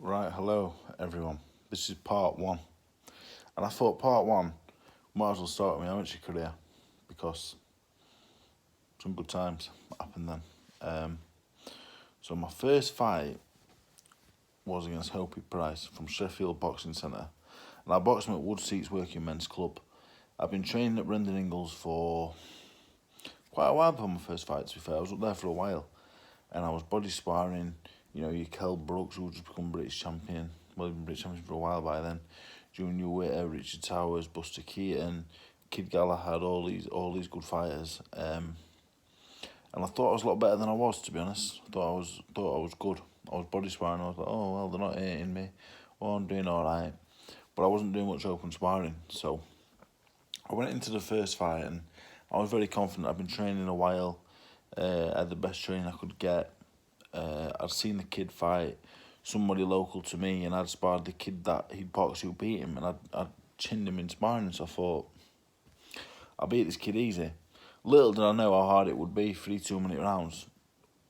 Right, hello everyone. This is part one. And I thought part one might as well start with my amateur career because some good times happened then. So my first fight was against Hopi Price from Sheffield Boxing Centre. And I boxed him at Wood Seats Working Men's Club. I've been training at Brendan Ingles for quite a while before my first fight, to be fair. I was up there for a while. And I was body sparring, your Kell Brooks, who just become British champion. Well, he'd been British champion for a while by then. Junior Witter, Richard Towers, Buster Keaton, Kid Galahad, all these good fighters. And I thought I was a lot better than I was, to be honest. Thought I was good. I was body sparring. I was like, oh well, they're not hitting me. Oh, I'm doing all right. But I wasn't doing much open sparring, so I went into the first fight and I was very confident. I'd been training a while. I had the best training I could get. I'd seen the kid fight somebody local to me, and I'd sparred the kid that he'd boxed who beat him, and I'd chinned him in sparring. So I thought, I'll beat this kid easy. Little did I know how hard it would be. 3 2-minute rounds,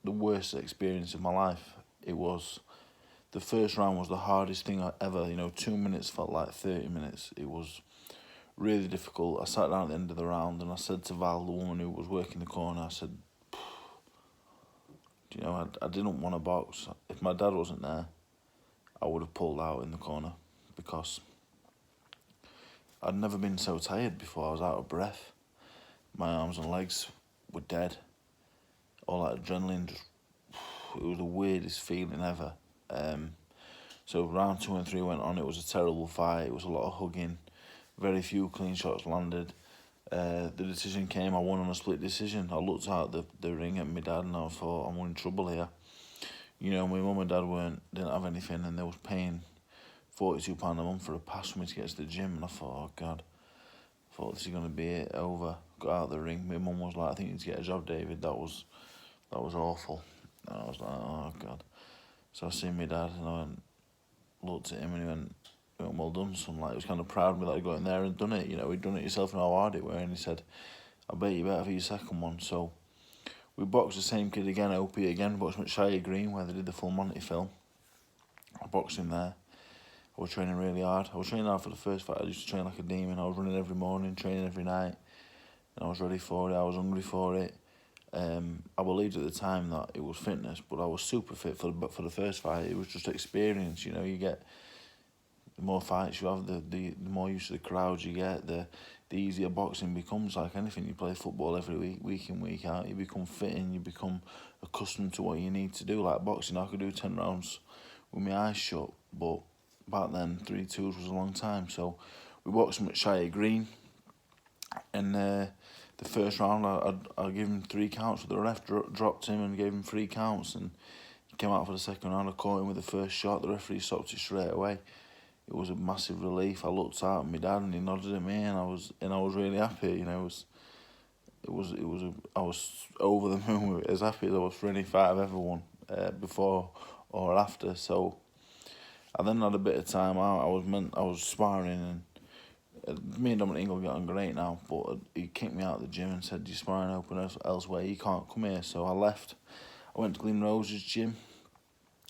the worst experience of my life. It was. The first round was the hardest thing I ever. 2 minutes felt like 30 minutes. It was really difficult. I sat down at the end of the round and I said to Val, the woman who was working the corner, I said, I didn't want to box. If my dad wasn't there, I would have pulled out in the corner because I'd never been so tired before. I was out of breath. My arms and legs were dead. All that adrenaline, it was the weirdest feeling ever. So round 2 and 3 went on. It was a terrible fight. It was a lot of hugging. Very few clean shots landed. The decision came. I won on a split decision. I looked out the ring at my dad and I thought, I'm in trouble here. My mum and dad didn't have anything, and they was paying £42 a month for a pass for me to get to the gym. And I thought, oh God, I thought this is gonna be it, over. Got out of the ring. My mum was like, I think you need to get a job, David. That was awful. And I was like, oh God. So I seen my dad and I looked at him and he went, well done, son. Like, he was kind of proud of me that I'd got in there and done it. He'd done it yourself and how hard it were. And he said, I bet you better for your second one. So we boxed the same kid again, OP again, boxed him at Shire Green where they did the Full Monty film. I boxed him there. I was training really hard. I was training hard for the first fight. I used to train like a demon. I was running every morning, training every night. And I was ready for it. I was hungry for it. I believed at the time that it was fitness, but I was super fit for the first fight. It was just experience. You get, the more fights you have, the more used to the crowds you get, the easier boxing becomes. Like anything, you play football every week in, week out, you become fit and you become accustomed to what you need to do. Like boxing, I could do 10 rounds with my eyes shut, but back then 3 2s was a long time. So we boxed him at Shire Green, and the first round I gave him 3 counts, but the ref dropped him and gave him 3 counts, and he came out for the second round. I caught him with the first shot. The referee stopped it straight away. It was a massive relief. I looked out at my dad and he nodded at me, and I was really happy. I was over the moon with it, as happy as I was for any fight I've ever won, before or after. So I then had a bit of time out. I was sparring, and me and Dominic Ingle got on great now, but he kicked me out of the gym and said, you're sparring open elsewhere, you can't come here. So I left. I went to Glen Rose's gym.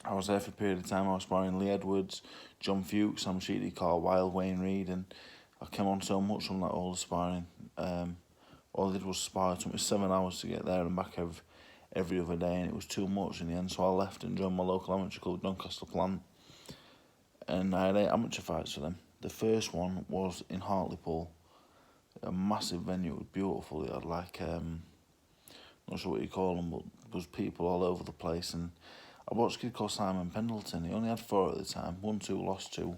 I was there for a period of time. I was sparring Lee Edwards, John Fuchs, Sam Sheedy, Carl Wilde, Wayne Reed, and I came on so much from all the sparring. All I did was spar. It took me 7 hours to get there and back every other day, and it was too much in the end. So I left and joined my local amateur club, Doncaster Plant, and I had 8 amateur fights for them. The first one was in Hartlepool, a massive venue. It was beautiful. It had not sure what you call them, but there was people all over the place, and I watched a kid called Simon Pendleton. He only had 4 at the time, won 2, lost 2.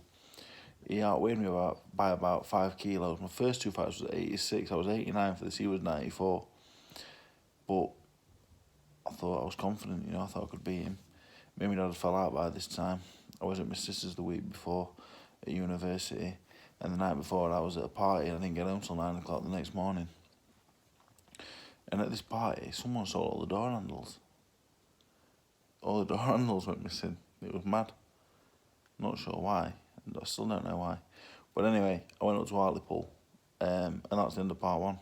He outweighed me by about 5 kilos. My first 2 fights was 86. I was 89 for this. He was 94. But I thought I was confident. I thought I could beat him. Me and my dad fell out by this time. I was at my sister's the week before at university, and the night before I was at a party and I didn't get home till 9 o'clock the next morning. And at this party, someone saw all the door handles. All the door handles went missing. It was mad. Not sure why. I still don't know why. But anyway, I went up to Hartlepool, and that's the end of part 1.